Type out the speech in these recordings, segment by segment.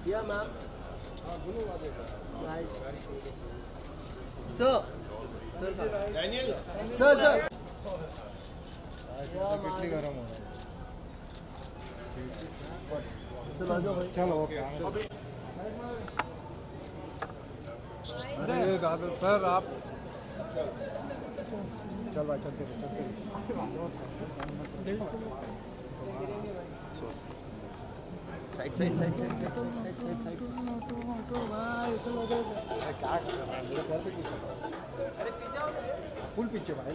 Yeah, ma'am. Nice. Sir. Sir. Daniel. Sir, sir. कितनी गरम हो रहा है चलो ओके अरे दादा सर आप चल भाई चलते side side side side side side side side अरे पीछे आओ फुल पीछे भाई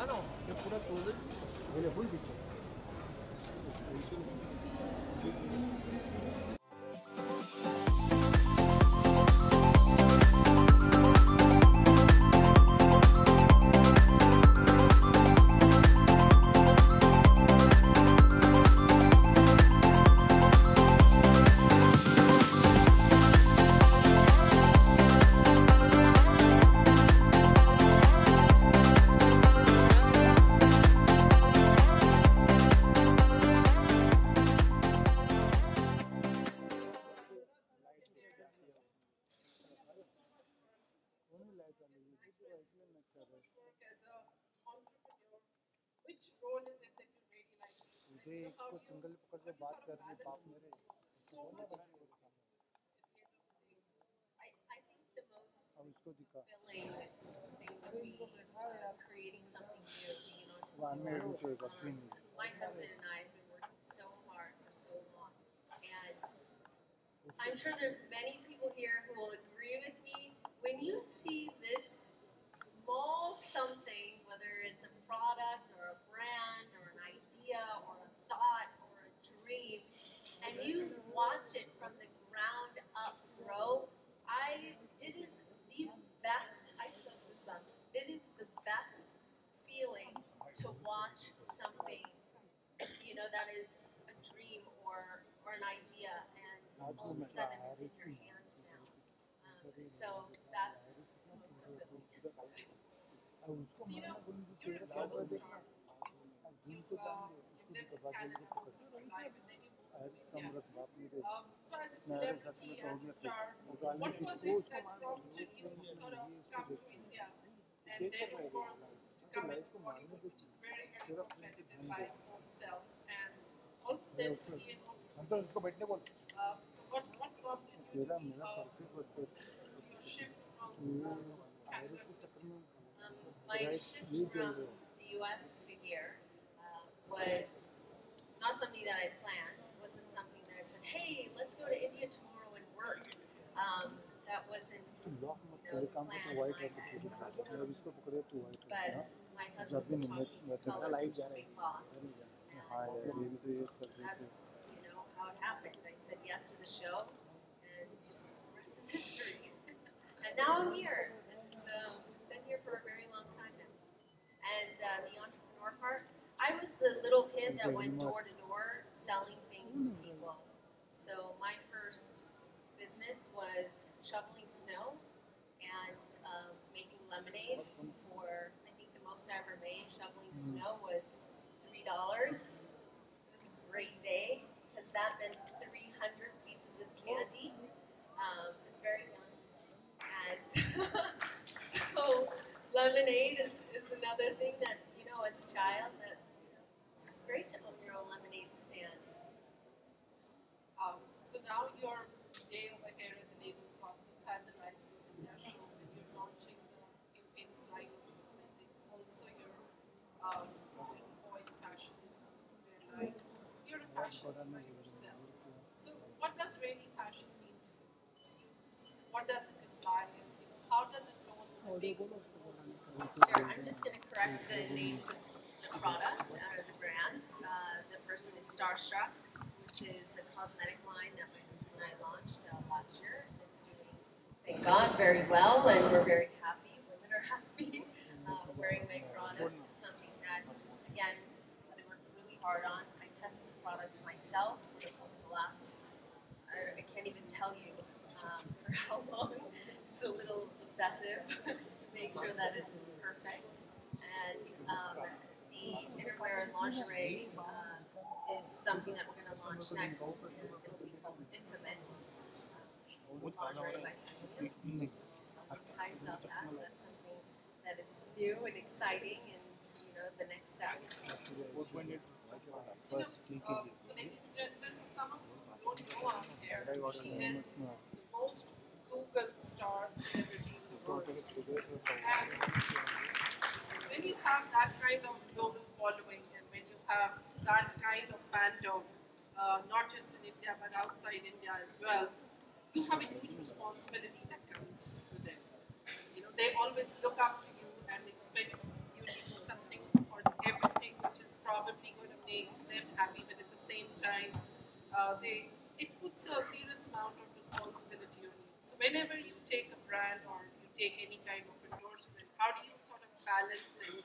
आनो ये पूरा क्लोज फुल पीछे Which role is it that you really like? मुझे एक को सिंगल पकड़ के बात कर रही बाप मेरे I think the most अब इसको दिखा fulfilling thing would be creating something new, being an one में entrepreneur. My husband and I have been working so hard for so long, and I'm sure there's many people here who will agree with me. When you see this small something, whether it's a product or a brand or an idea or a thought or a dream, and you watch it from the ground up grow, it is the best, I feel goosebumps, it is the best feeling to watch something, that is a dream or an idea, and all of a sudden it's in your hands now. So that's most of it. So, you're a global star. You've lived in Canada most of your life, and then you moved to India. So as a celebrity, as a star, what was it that prompted you to sort of come to India? And then, of course, to come into Bollywood, which is very, very competitive by its own self, and also then to be an entrepreneur. So what prompted you to your shift from Canada? My shift from the US to here was not something that I planned. It wasn't something that I said, hey, let's go to India tomorrow and work. That wasn't planned in my head. But my husband was talking to Colors, his big boss. And that's, how it happened. I said yes to the show, and the rest is history. And now I'm here. And been here for a very long time now. And the entrepreneur part, I was the little kid that went door to door selling things to people. So my first business was shoveling snow and making lemonade for, I think the most I ever made shoveling snow was $3. It was a great day because that meant 300 pieces of candy. It was very young. And so lemonade is another thing that, as a child, that it's great to own your own lemonade stand. So now your day over here at the Naval's Conference had the license in their show, and you're launching the famous line of cosmetics. Also, you're doing boys fashion wear line. You're a fashion by yourself. So what does really fashion mean to you? What does it imply? How does it go on the table? Sure, I'm just going to correct the names of the products or the brands. The first one is Starstruck, which is a cosmetic line that my husband and I launched last year. It's doing, thank God, very well, and we're very happy. Women are happy wearing my product. It's something that, again, that I worked really hard on. I tested products myself for the last, I can't even tell you for how long. It's a little obsessive to make sure that it's perfect. And the innerwear and lingerie is something that we're going to launch next. And it'll be called Infamous Lingerie by Celine. I'm excited about that. That's something that is new and exciting, and the next step. So ladies and gentlemen, for some of you who don't know out here, she is the most Googled star celebrity in the world. And when you have that kind of global following, and when you have that kind of fandom, not just in India but outside India as well, you have a huge responsibility that comes with it. They always look up to you and expect you to do something or everything which is probably going to make them happy, but at the same time, it puts a serious amount of responsibility on you. So whenever you take a brand or you take any kind of endorsement, how do you sort of balance this?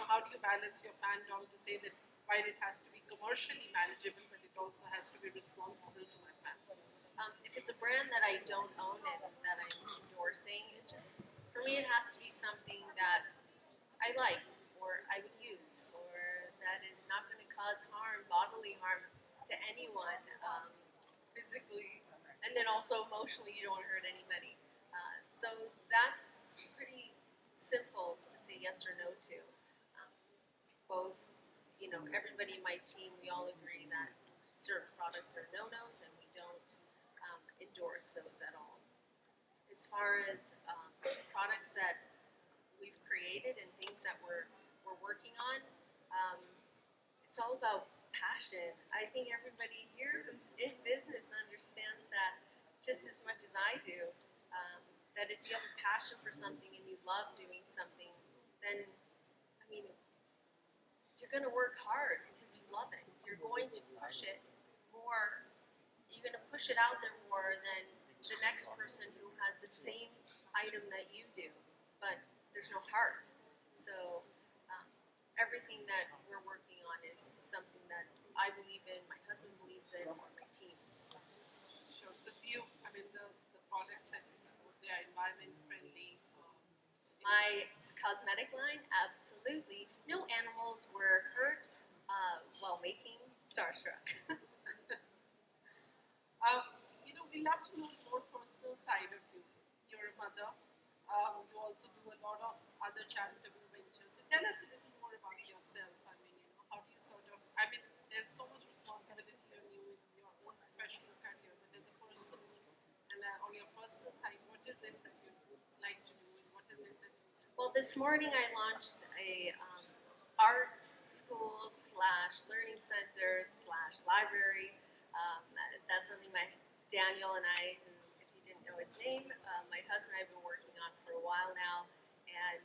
How do you balance your fandom to say that while it has to be commercially manageable, but it also has to be responsible to my fans? If it's a brand that I don't own and that I'm endorsing, for me it has to be something that I like or I would use or that is not going to cause bodily harm to anyone, physically, and then also emotionally you don't want to hurt anybody. So that's pretty simple to say yes or no to. Both, everybody in my team, we all agree that certain products are no-nos and we don't endorse those at all. As far as products that we've created and things that we're working on, it's all about passion. I think everybody here who's in business understands that just as much as I do. That if you have a passion for something and you love doing something, then you're going to work hard because you love it. You're going to push it more. You're going to push it out there more than the next person who has the same item that you do, but there's no heart. So everything that we're working on is something that I believe in, my husband believes in, or my team. Sure. So the products that you support, they are environment friendly? My cosmetic line, absolutely. No animals were hurt while making Starstruck. We love to know more personal side of you. You're a mother. You also do a lot of other charitable ventures. So tell us a little more about yourself. How do you there's so much responsibility on you in your own professional career, but as a person and on your personal side, what is it that you like to do, and what is it that you do? Well, this morning I launched a art school / learning center / library. That's something Daniel and I, who, if you didn't know his name, my husband and I have been working on for a while now, and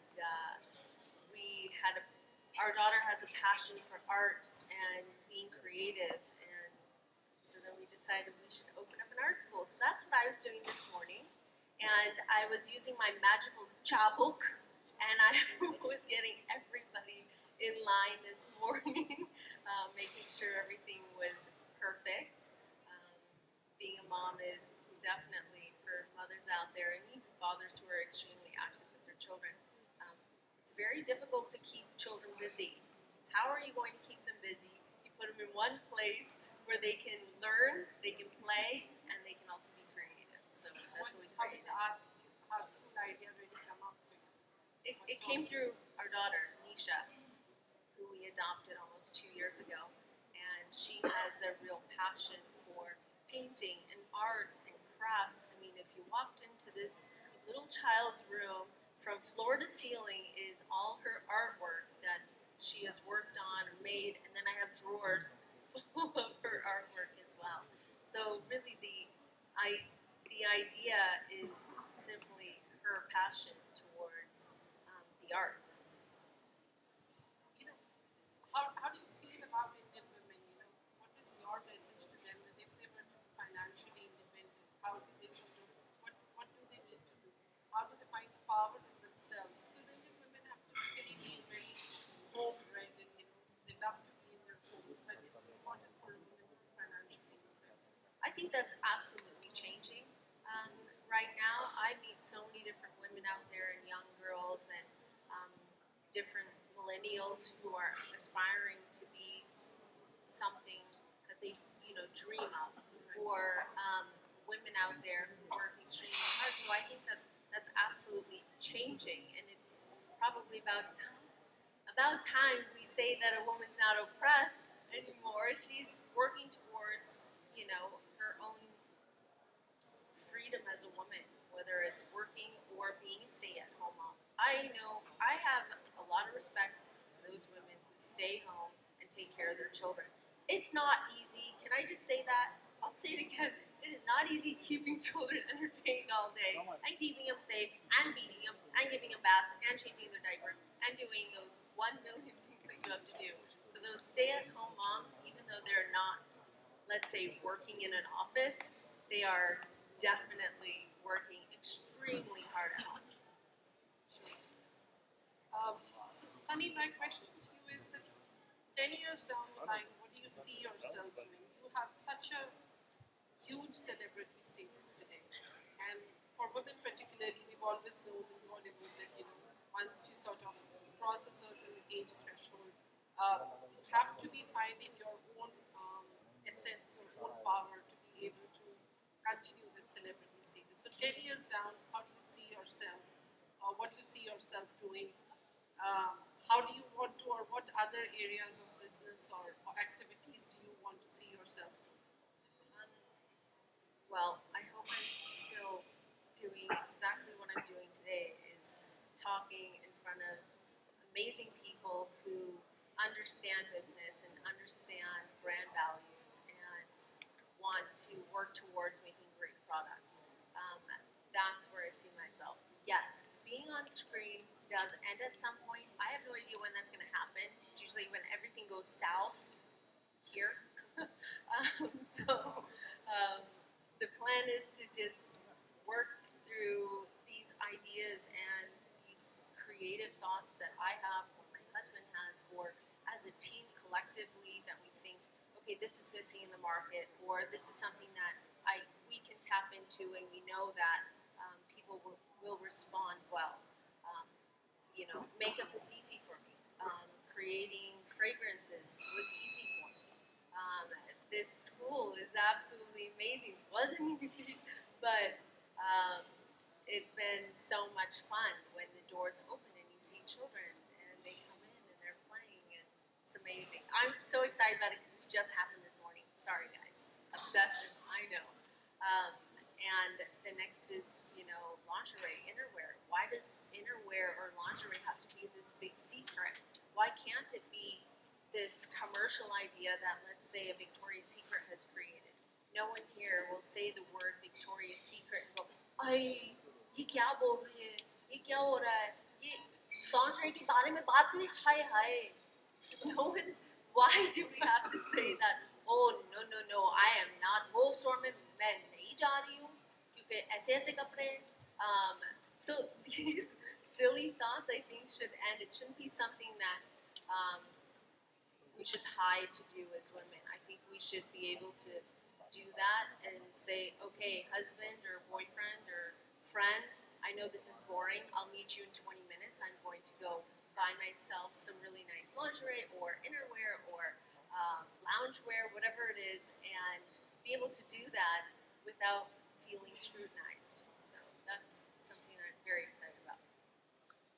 our daughter has a passion for art and being creative, and so then we decided we should open up an art school. So that's what I was doing this morning, and I was using my magical chabuk, and I was getting everybody in line this morning, making sure everything was perfect. Being a mom is definitely, for mothers out there, and even fathers who are extremely active with their children, it's very difficult to keep children busy. How are you going to keep them busy? You put them in one place where they can learn, they can play, and they can also be creative. So that's what we created. How did the art school idea really come up for you? It came through our daughter, Nisha, who we adopted almost 2 years ago, and she has a real passion for painting and arts and crafts. If you walked into this little child's room, from floor to ceiling is all her artwork that she has worked on or made, and then I have drawers full of her artwork as well. So really the idea is simply her passion towards the arts. How do you feel about Indian women? What is your message to them that if they were to be financially independent, how do they what do they need to do? How do they find the power in themselves? Because Indian women have typically been very home-bred and they love to be in their homes, but it's important for a think that's absolutely changing. Right now, I meet so many different women out there and young girls and different millennials who are aspiring to be something that they, dream of, or women out there who work extremely hard. So I think that that's absolutely changing, and it's probably about time we say that a woman's not oppressed anymore. She's working towards, her own freedom as a woman, whether it's working or being a stay-at-home mom. I know I have a lot of respect to those women who stay home and take care of their children. It's not easy. Can I just say that? I'll say it again. It is not easy keeping children entertained all day and keeping them safe and feeding them and giving them baths and changing their diapers and doing those 1 million things that you have to do. So those stay-at-home moms, even though they're not, let's say, working in an office, they are definitely working extremely hard at home. Sunny, my question to you is that 10 years down the line, what do you see yourself doing? You have such a huge celebrity status today, and for women particularly, we've always known in Bollywood that once you sort of cross a certain age threshold, you have to be finding your own essence, your own power to be able to continue that celebrity status. So 10 years down, how do you see yourself? What do you see yourself doing? How do you want to, or what other areas of business or activities do you want to see yourself doing? Well, I hope I'm still doing exactly what I'm doing today, is talking in front of amazing people who understand business and understand brand values and want to work towards making great products. That's where I see myself. Yes, being on screen does end at some point. I have no idea when that's going to happen. It's usually when everything goes south here. The plan is to just work through these ideas and these creative thoughts that I have, or my husband has, or as a team collectively that we think, okay, this is missing in the market, or this is something that we can tap into, and we know that people will respond well. Makeup is easy for me. Creating fragrances was easy for me. This school is absolutely amazing. It wasn't easy, but it's been so much fun when the doors open and you see children and they come in and they're playing, and it's amazing. I'm so excited about it because it just happened this morning. Sorry guys, obsessive, I know. And the next is, lingerie, innerwear. Why does innerwear or lingerie have to be this big secret? Why can't it be this commercial idea that, let's say, a Victoria's Secret has created? No one here will say the word Victoria's Secret and go, "Ay, ये क्या बोल रही है? ये क्या हो रहा है? ये lingerie के बारे में बात करें? हाय हाय." No one's. Why do we have to say that? Oh no, I am not. वो store में मैं नहीं जा रही हूँ क्योंकि ऐसे कपड़े. So these silly thoughts, I think, should end. It shouldn't be something that we should hide to do as women. I think we should be able to do that and say, okay, husband or boyfriend or friend, I know this is boring. I'll meet you in 20 minutes. I'm going to go buy myself some really nice lingerie or innerwear or loungewear, whatever it is, and be able to do that without feeling scrutinized. So that's something that I'm very excited about.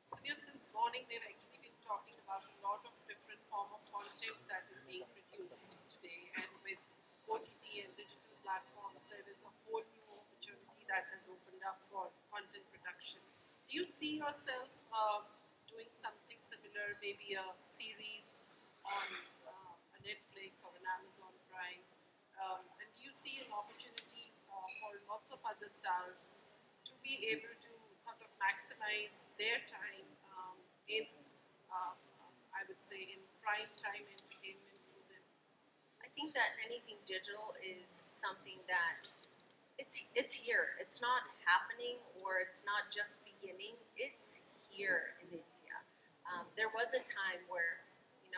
Sunil, since morning we've actually been talking about a lot of different form of content that is being produced today, and with OTT and digital platforms, there is a whole new opportunity that has opened up for content production. Do you see yourself doing something similar, maybe a series on a Netflix or an Amazon Prime? And do you see an opportunity for lots of other stars to be able to sort of maximize their time in, I would say, in prime time entertainment through them? I think that anything digital is something that it's here. It's not happening, or it's not just beginning. It's here in India. There was a time where,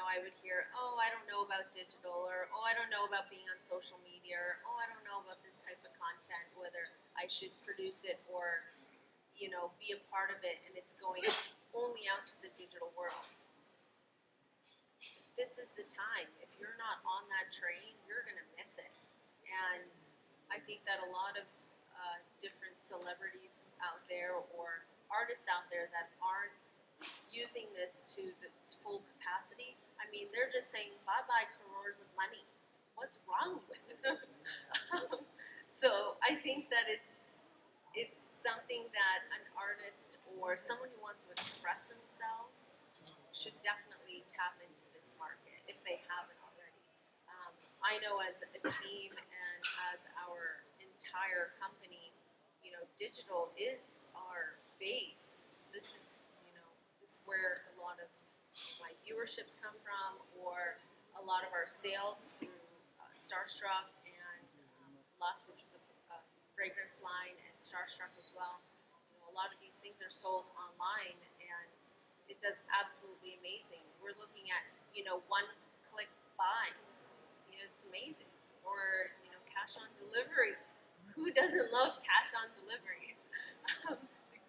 I would hear, oh, I don't know about digital, or oh, I don't know about being on social media. me, or oh, I don't know about this type of content, whether I should produce it or, you know, be a part of it, and it's going only out to the digital world. This is the time. If you're not on that train, you're gonna miss it. And I think that a lot of different celebrities out there or artists out there that aren't using this to its full capacity, I mean, they're just saying bye-bye crores of money. What's wrong with it? So I think that it's something that an artist or someone who wants to express themselves should definitely tap into this market if they haven't already. I know as a team and as our entire company, you know, digital is our base. This is, you know, this is where a lot of my viewerships come from, or a lot of our sales through Starstruck and Lust, which was a fragrance line, and Starstruck as well. You know, a lot of these things are sold online, and it does absolutely amazing. We're looking at, you know, one-click buys. You know, it's amazing. Or, you know, cash on delivery. Who doesn't love cash on delivery? The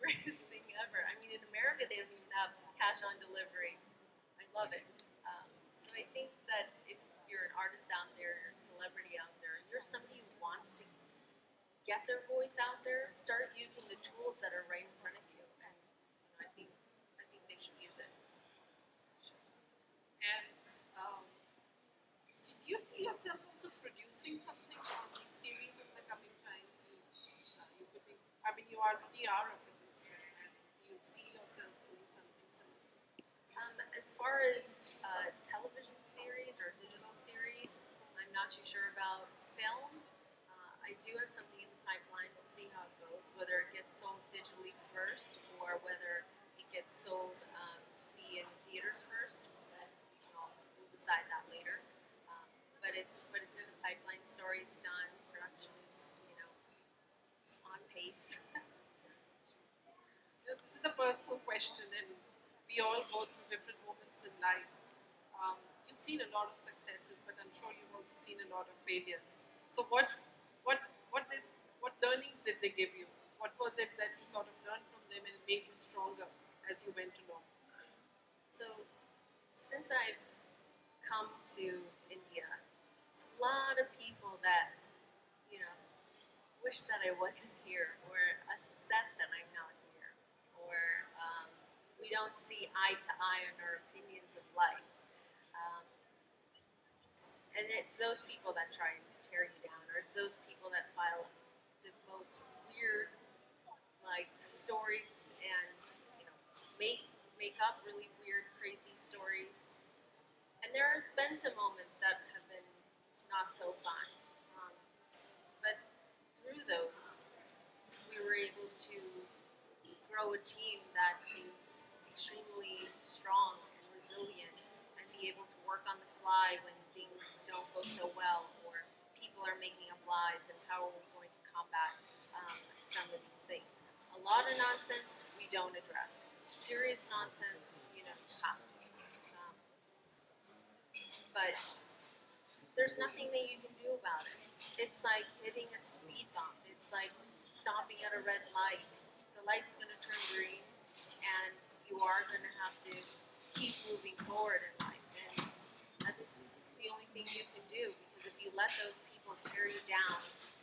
greatest thing ever. I mean, in America, they don't even have cash on delivery. I love it. So I think that if you're an artist out there, you're a celebrity out there, you're somebody who wants to get their voice out there, start using the tools that are right in front of you. And you know, I think they should use it. And do you see yourself also producing something on these series in the coming times? I mean, you already are a producer, and do you see yourself doing something similar? As far as television series or digital series, I'm not too sure about film. I do have something in the pipeline. We'll see how it goes, whether it gets sold digitally first or whether it gets sold to be in theaters first. We'll decide that later. But it's in the pipeline. Story's done. Production is, you know, it's on pace. This is a personal question, and we all go through different moments in life. You've seen a lot of successes, but I'm sure you've also seen a lot of failures. So what learnings did they give you? What was it that you sort of learned from them and made you stronger as you went along? So, since I've come to India, there's a lot of people that, you know, wish that I wasn't here, or upset that I'm not here, or we don't see eye to eye on our opinions of life. And it's those people that try and tear you down, or it's those people that file the most weird, like, stories and, you know, make up really weird, crazy stories. And there have been some moments that have been not so fun. But through those, we were able to grow a team that is extremely strong and resilient, and be able to work on the fly when things don't go so well, or people are making up lies, and how are we going to combat some of these things. A lot of nonsense we don't address. Serious nonsense, you know, you have to. But there's nothing that you can do about it. It's like hitting a speed bump. It's like stopping at a red light. The light's going to turn green, and you are going to have to keep moving forward in life. And that's the only thing you can do, because if you let those people tear you down,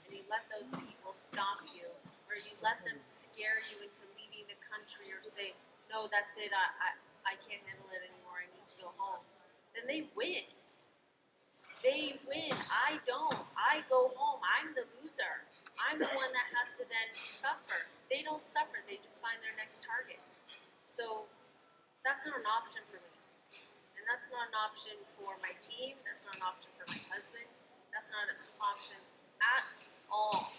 and you let those people stop you, or you let them scare you into leaving the country, or say, no, that's it, I can't handle it anymore, I need to go home, then they win. They win. I don't. I go home. I'm the loser. I'm the one that has to then suffer. They don't suffer. They just find their next target. So that's not an option for me. And that's not an option for my team. That's not an option for my husband. That's not an option at all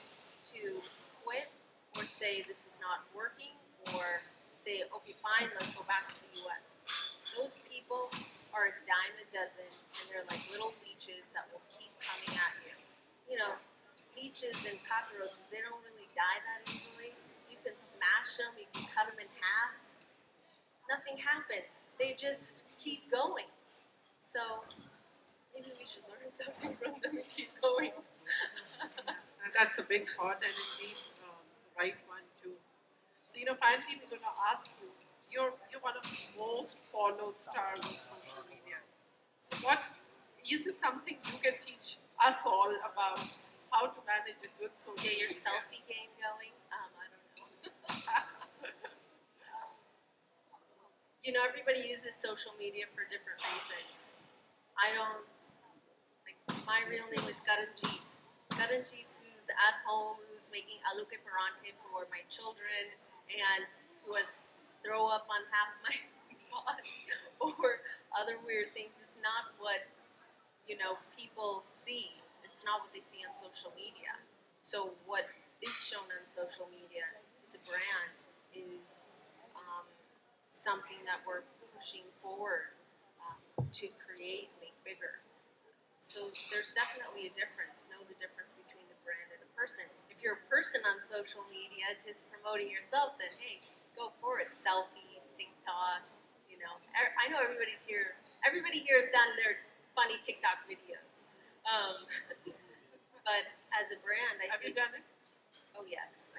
to quit or say this is not working, or say, okay, fine, let's go back to the U.S. Those people are a dime a dozen, and they're like little leeches that will keep coming at you. You know, leeches and cockroaches, they don't really die that easily. You can smash them, you can cut them in half. Nothing happens. They just keep going. So, maybe we should learn something from them and keep going. And that's a big thought, and indeed the right one too. So finally we're going to ask you. You're one of the most followed stars on social media. So what is this something you can teach us all about how to manage a good social Get your media? selfie game going. I don't know. Everybody uses social media for different reasons. I don't, like, my real name is Karanjeet. Karanjeet, who's at home, who's making aloo ke paranthe for my children, and who has throw up on half my body or other weird things is not what people see. It's not what they see on social media. So what is shown on social media is a brand, is something that we're pushing forward to create, make bigger. So there's definitely a difference. Know the difference between the brand and a person. If you're a person on social media just promoting yourself, then hey, go for it. Selfies, TikTok, I know everybody here has done their funny TikTok videos. But as a brand, I Have you think... done it? Oh, yes.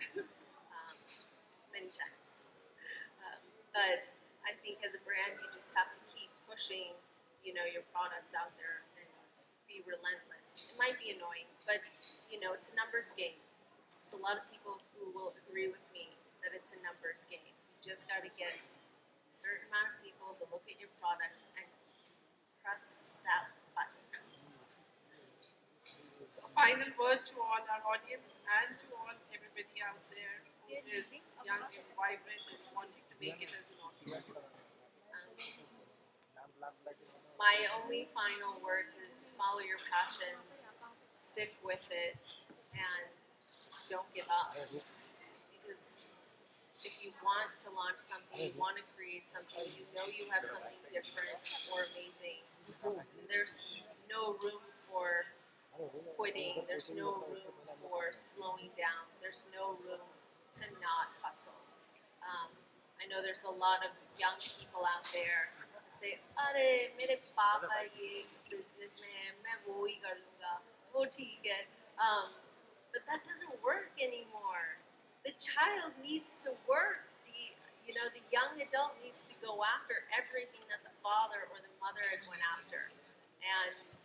Many times. But I think as a brand, you just have to keep pushing, your products out there and be relentless. It might be annoying, but, it's a numbers game. So a lot of people who will agree with me that it's a numbers game. You just got to get a certain amount of people to look at your product and press that button. So final word to all our audience and to all everybody out there who is young and vibrant and wanting to make it as an entrepreneur. My only final words is follow your passions, stick with it, and don't give up. Because if you want to launch something, you want to create something, you have something different or amazing, and there's no room for quitting, there's no room for slowing down, there's no room to not hustle. I know there's a lot of young people out there that say, "Arey, mere papa ye business mein hai, main wo hi kar lunga, wo theek hai." But that doesn't work anymore. The child needs to work. The young adult needs to go after everything that the father or the mother had went after. And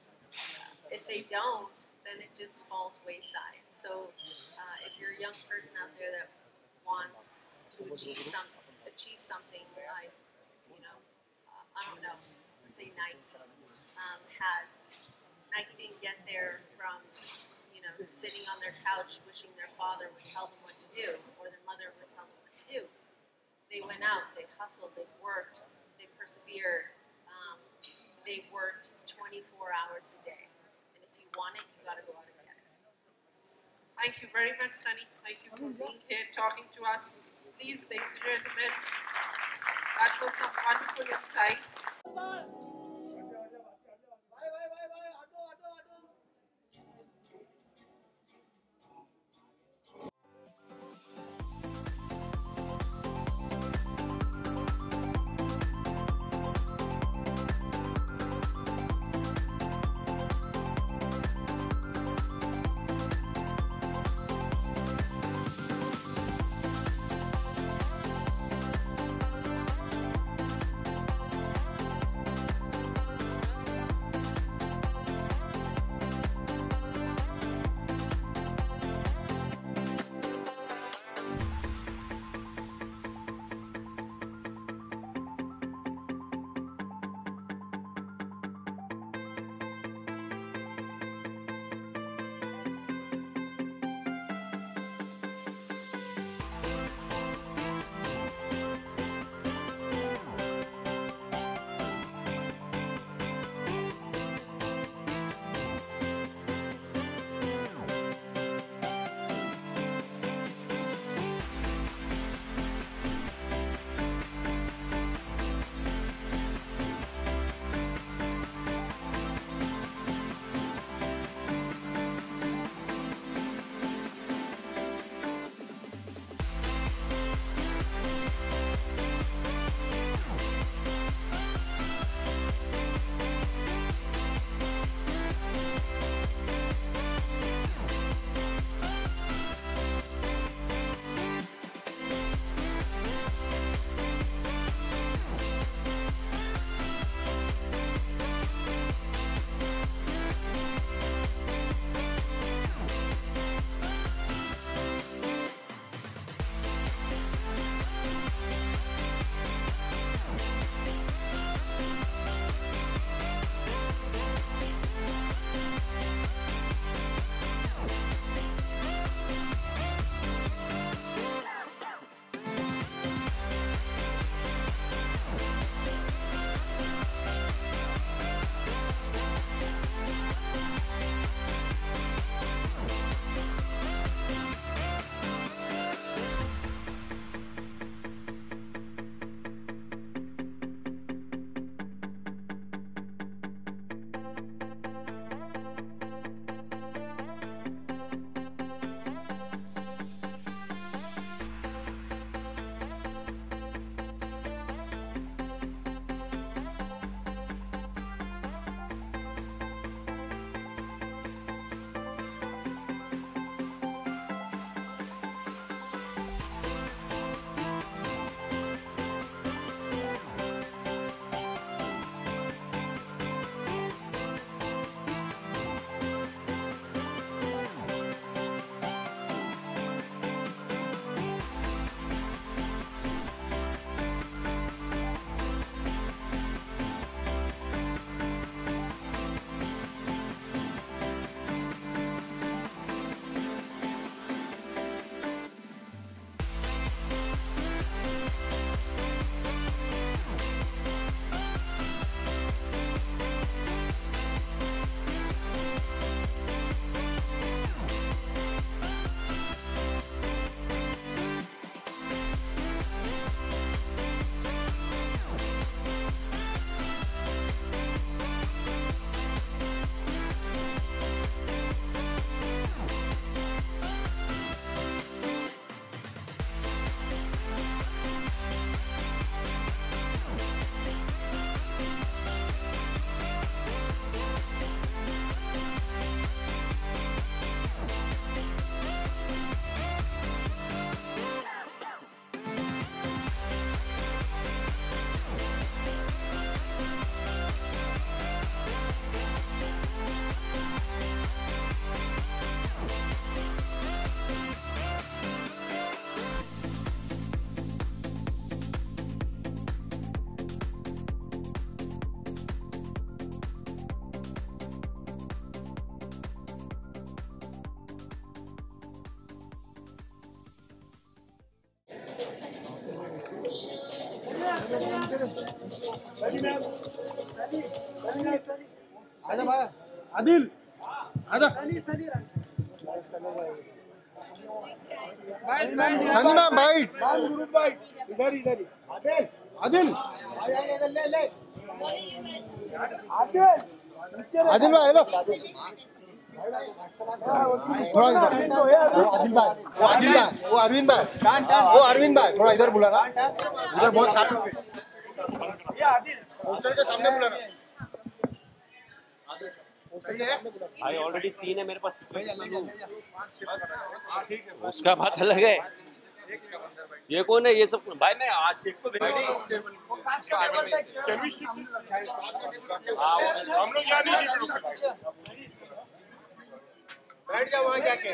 if they don't, then it just falls wayside. So if you're a young person out there that wants to achieve something like, I don't know, let's say Nike Nike didn't get there from, sitting on their couch wishing their father would tell them what to do or their mother would tell them what to do. They went out, they hustled, they worked, they persevered, they worked 24 hours a day. And if you want it, you got to go out and get it. Thank you very much, Sunny. Thank you for being here, talking to us. Please, ladies and gentlemen, that was some wonderful insights. आजा भाई आदिल आजा Sunny ma'am bite group bite इधर इधर आदिल आदिल ले ले आदिल आदिल भाई hello थोड़ा इधर वो आदिल भाई वो अरविंद भाई वो अरविंद भाई थोड़ा इधर बुला ना इधर बहुत साफ ये आदिल पोस्टर के सामने बुला ना भाई ऑलरेडी 3 है मेरे पास। उसका बात अलग है। ये कौन है ये सब भाई मैं आज देख को हम लोग यहाँ नहीं बैठ जाओ वहाँ जाके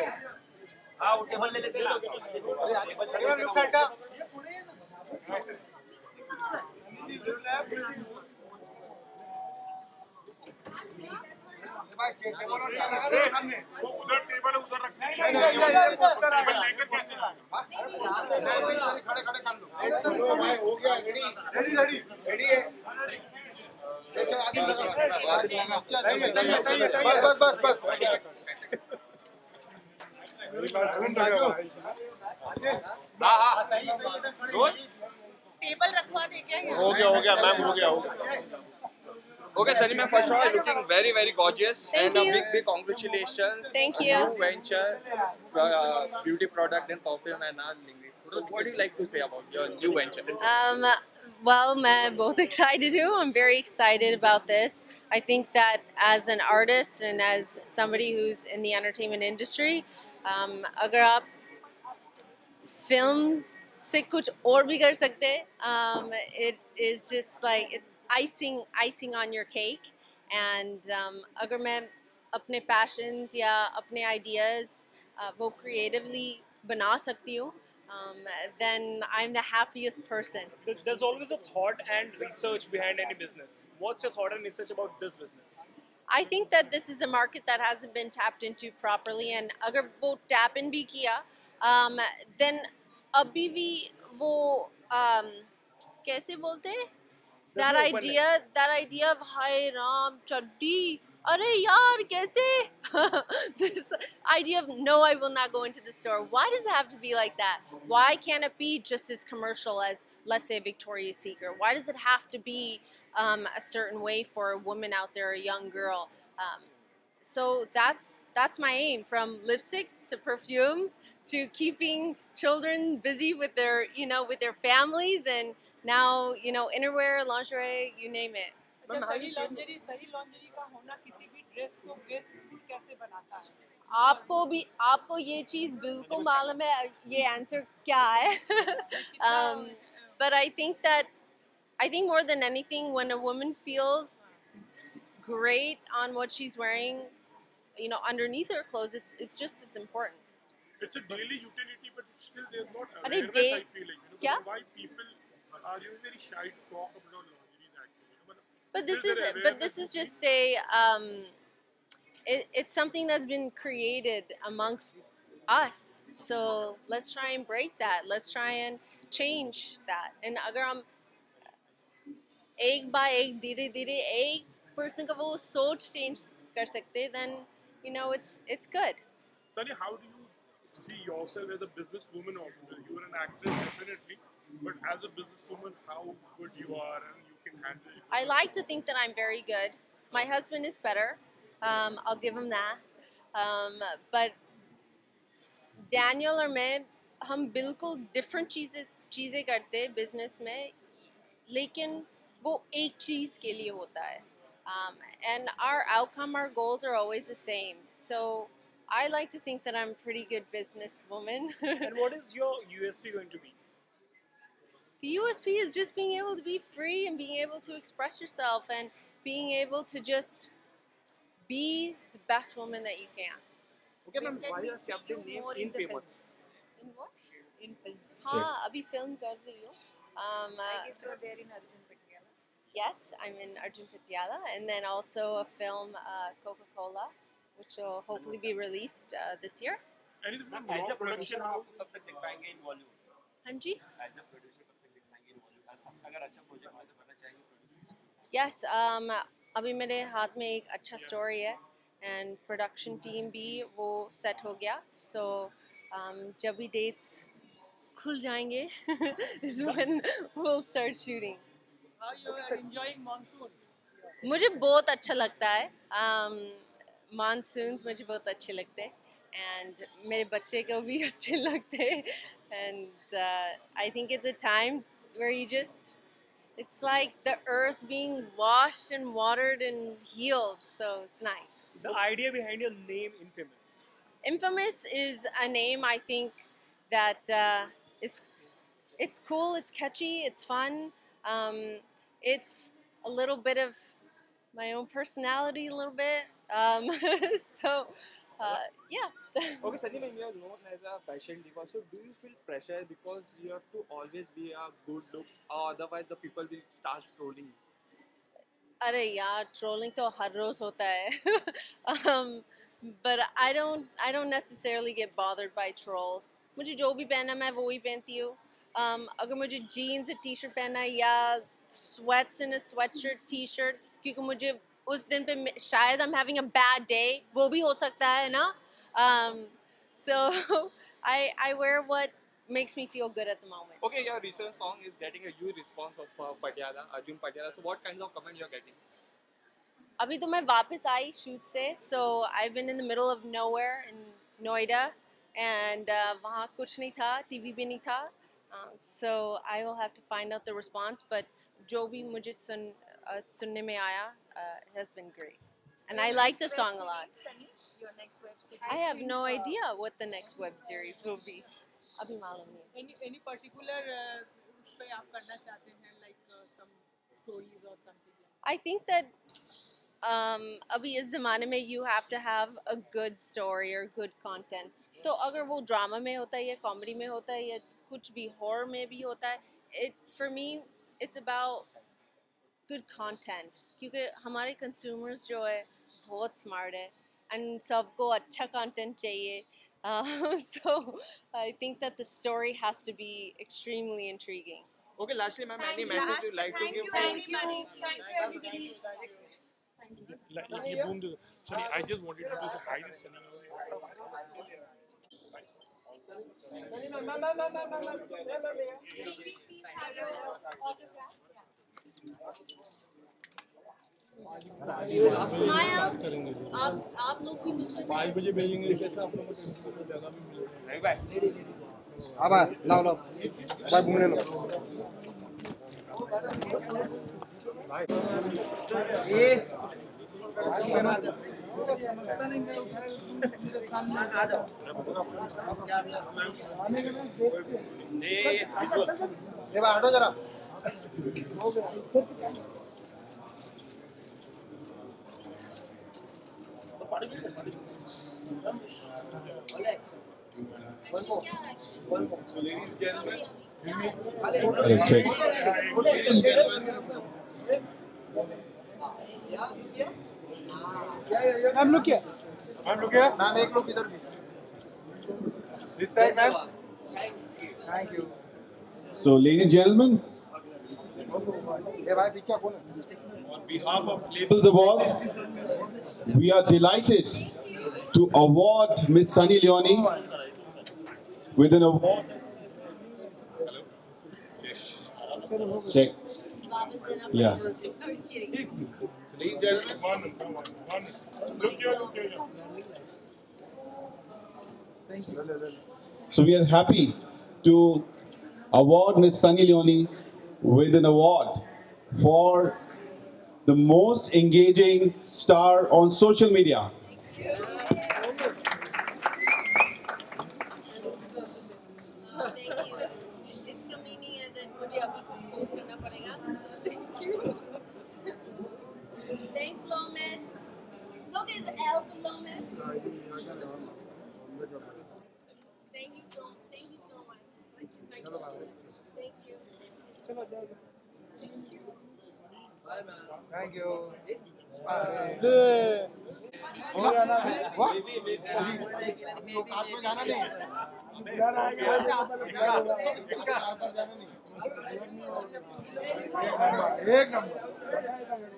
हाँ वो टेबल ले लेते ना टेबल और चेयर लगा दो सामने वो उधर टेबल है उधर रखना नहीं लेकर कैसे खड़े खड़े कर लो चलो भाई हो गया रेडी रेडी रेडी रेडी है चल आदिल लगा सही है बस बस बस टेबल रखवा दे क्या यहाँ? हो गया मैम हो गया Okay, Sunny ma'am, first of all, looking very, very gorgeous. Thank and you. a big congratulations. Thank A you. new venture, beauty product and perfume and all. So, what do you like to say about your new venture? Well, मैं बहुत excited हूँ. I'm very excited about this. I think that as an artist and as somebody who's in the entertainment industry, अगर आप film से कुछ और भी कर सकते, it is just like it's icing on your cake. And अगर मैं अपने passions या अपने ideas वो creatively बना सकती हूँ, then I'm the happiest person. There's always a thought and research behind any business. What's your thought and research about this business? I think that this is a market that hasn't been tapped into properly, and अगर वो tap in भी किया, then अभी भी वो कैसे बोलते हैं? That idea of हाय राम चड्डी, अरे यार कैसे? This idea of no, I will not go into the store. Why does it have to be like that? Why can't it be just as commercial as, let's say, Victoria's Secret? Why does it have to be a certain way for a woman out there, a young girl? So that's my aim, from lipsticks to perfumes to keeping children busy with their with their families, and now innerwear, lingerie, you name it. सही lingerie का होना किसी भी dress को graceful कैसे बनाता है? आपको ये चीज बिल्कुल मालूम है ये आंसर क्या है. But I think more than anything, when a woman feels great on what she's wearing, underneath her clothes, it's just as important. It's a daily utility, but still there's not अरे awareness. I feel like क्या? why people are very shy to talk about lingerie actually. But this is just it's something that's been created amongst us. So let's try and break that. Let's try and change that. And अगर हम एक bye एक धीरे-धीरे एक person का वो सोच change कर सकते, then it's good. Sunny, how do you see yourself as a businesswoman also? You are an actress definitely, but as a businesswoman, how good you are and you can handle it. I like to think that I'm very good. My husband is better. I'll give him that. But Daniel और मैं हम बिल्कुल different चीज़ें करते हैं business में, लेकिन वो एक चीज़ के लिए होता है. And our outcome, our goals are always the same. So I like to think that I'm a pretty good businesswoman. And what is your USP going to be? The USP is just being able to be free and being able to express yourself and being able to just be the best woman that you can. Okay, ma'am. Why is captain name in famous? In what? In films. हाँ, अभी film कर रही हूँ. I guess you are there in Arjun Patiala. Yes, I'm in Arjun Patiala, and then also a film, Coca-Cola, which will hopefully be released this year. Anything from As your a production production how house? कब तक दिख पाएंगे in Bollywood? हाँ जी. As a producer कब तक दिख पाएंगे in Bollywood? Yes, अभी मेरे हाथ में एक अच्छा story है and production team भी वो set हो गया. So जब भी dates खुल जाएंगे is when we'll start shooting. How you are enjoying monsoon? मुझे बहुत अच्छा लगता है. Monsoons मुझे बहुत अच्छे लगते हैं and मेरे बच्चे को भी अच्छे लगते हैं and I think it's a time where you just it's like the earth being washed and watered and healed, so it's nice. The idea behind your name, Infamous. Infamous is a name I think that is it's cool, it's catchy, it's fun. It's a little bit of my own personality, a little bit. So, yeah. Okay, Sunny, when you are known as a fashion diva, so do you feel pressure because you have to always be a good look, or otherwise the people will start trolling you? अरे यार trolling तो हर रोज होता है but I don't necessarily get bothered by trolls. मुझे जो भी पहना मैं वो ही पहनती हूँ. अगर मुझे जीन्स या टी शर्ट पहना है या sweats in a sweatshirt T shirt क्योंकि मुझे उस दिन पे शायद I'm having a bad day वो भी हो सकता है ना. So I wear what makes me feel good at the moment. Okay, your recent song is getting a huge response of Patiala, Arjun Patiala. So what kinds of comment you are getting? अभी तो मैं वापस I shoot से, so I've been in the middle of nowhere in Noida and वहाँ कुछ नहीं था, TV भी नहीं था, so I will have to find out the response. But जो भी मुझे सुनने में आया has been great, and I like the song a lot. Sunny, your next web series. I have no idea what the next web series will be. अभी मालूम नहीं. Any particular उस पे आप करना चाहते हैं, like some stories or something like that? I think that अभी इस ज़माने में you have to have a good story or good content. So अगर वो drama में होता है या comedy में होता है या कुछ भी horror में भी होता है, for me it's about good content. क्योंकि हमारे consumers जो है बहुत smart है and सबको अच्छा content चाहिए. So I think that the story has to be extremely intriguing. Okay, lastly, ma'am, any message you like to give? Thank you, everybody. ये boom दे दो. Sunny, I just wanted to say hi to Sunny. Smile. आप लोग भी picture में 5 बजे भेजेंगे कैसे आप लोगों को जगह भी मिलेगी. नहीं भाई. हाँ भाई लाओ लाओ भाई घूमने लो. ये भाई हटो जरा. So, ladies and gentlemen, Check. Ma'am look here. Ma'am look here. Ma'am एक लोग इधर भी. This side, ma'am. Thank you. So, ladies and gentlemen, ये भाई पीछे कौन है? on behalf of Labels Awards, we are delighted to award Miss Sunny Leone with an award. Check. Yeah. No, just kidding. So, ladies and gentlemen, one. Look here. So we are happy to award Miss Sunny Leone with an award for the most engaging star on social media. Thank you. इसका meaning है that मुझे अभी कुछ post करना पड़ेगा. So thank you. Thanks, Lomas. Look, it's Alpha Lomas. Thank you so much. Thank you. Thank you. Thank you. काश में जाना नहीं. जाना है. एक नंबर